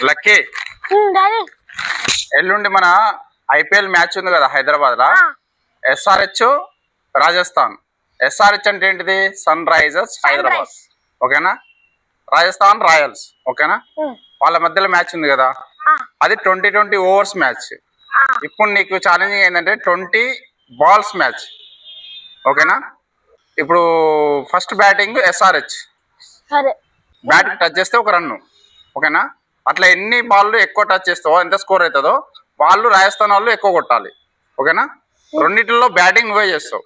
Lucky ఎల్లుండి మన IPL match ఉంది కదా హైదరాబాద్ లో. ఎస్ఆర్హెచ్ రాజస్థాన్. ఎస్ఆర్హెచ్ అంటే ఏంటిది? Sunrisers Hyderabad. ఓకేనా? రాజస్థాన్ రాయల్స్. ఓకేనా? వాళ్ళ మధ్యలో మ్యాచ్ ఉంది కదా, అది 20 ఓవర్స్ మ్యాచ్. ఇప్పుడు నీకు ఛాలెంజింగ్ ఏంటంటే 20 బాల్స్ మ్యాచ్. ఓకేనా? ఇప్పుడు first batting SRH. Batting touch చేస్తే ఒక రన్ను. ఓకేనా? అట్లా ఎన్ని బాళ్ళు ఎక్కువ టచ్ చేస్తావో, ఎంత స్కోర్ అవుతుందో వాళ్ళు రాజస్థాన్ వాళ్ళు ఎక్కువ కొట్టాలి. ఓకేనా? రెండింటిలో బ్యాటింగ్ నువ్వే చేస్తావు.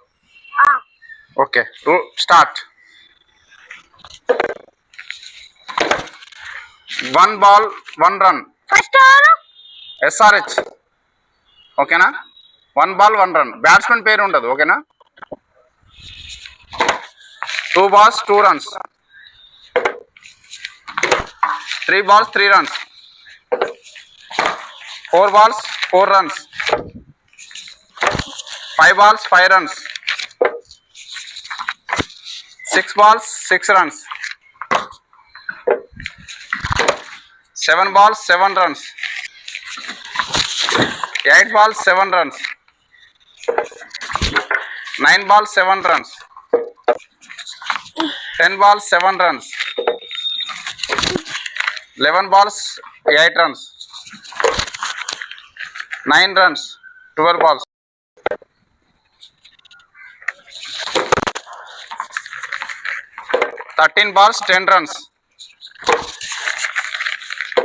Okay, start. 1 ball 1 run. SRH. ఓకేనా? 1 ball 1 run. బ్యాట్స్మెన్ పేరు ఉండదు. ఓకేనా? 2 balls 2 runs. 3 balls 3 runs. 4 balls 4 runs. 5 balls 5 runs. 6 balls 6 runs. 7 balls 7 runs. 8 balls 7 runs. 9 balls 7 runs. 10 balls 7 runs. 11 balls 8 runs. 9 runs 12 balls. 13 balls 10 runs.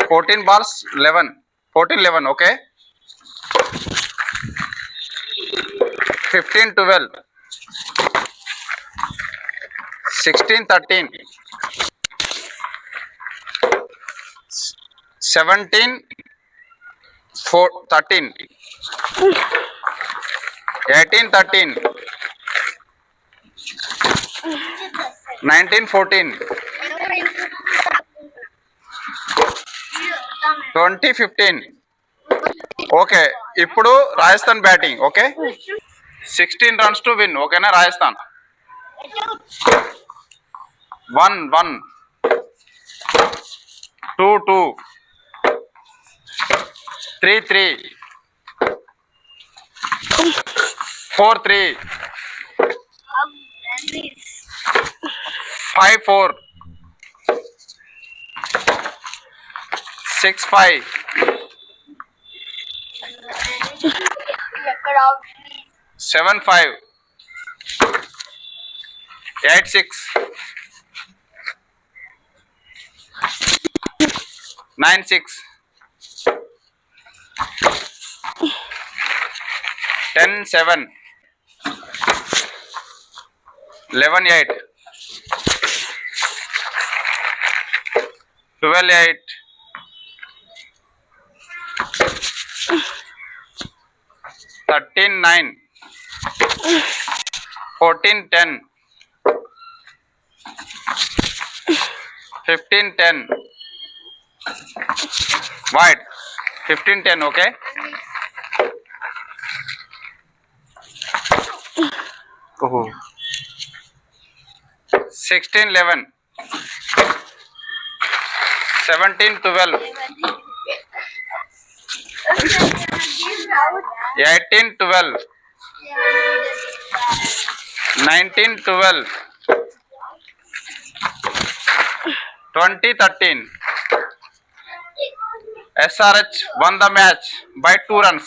14 balls 11. 14-11. Okay. 15-12. 16-13. 17-13. 18-13. 19-14. 20-15. Okay, ఇప్పుడు Rajasthan batting. Okay, 16 runs to win. ఓకేనా? Rajasthan 1-1, 2-2, 3-3, 4-3, 5-4, 6-5, 7-5, 8-6, 9-6, 10-7, 11-8, 12-8, 13-9, 14-10, 15-10, wide, 15-10. Okay. Oh. 16-11, 17-12, 18-12, 19-12, 20-13. SRH won the match by 2 runs.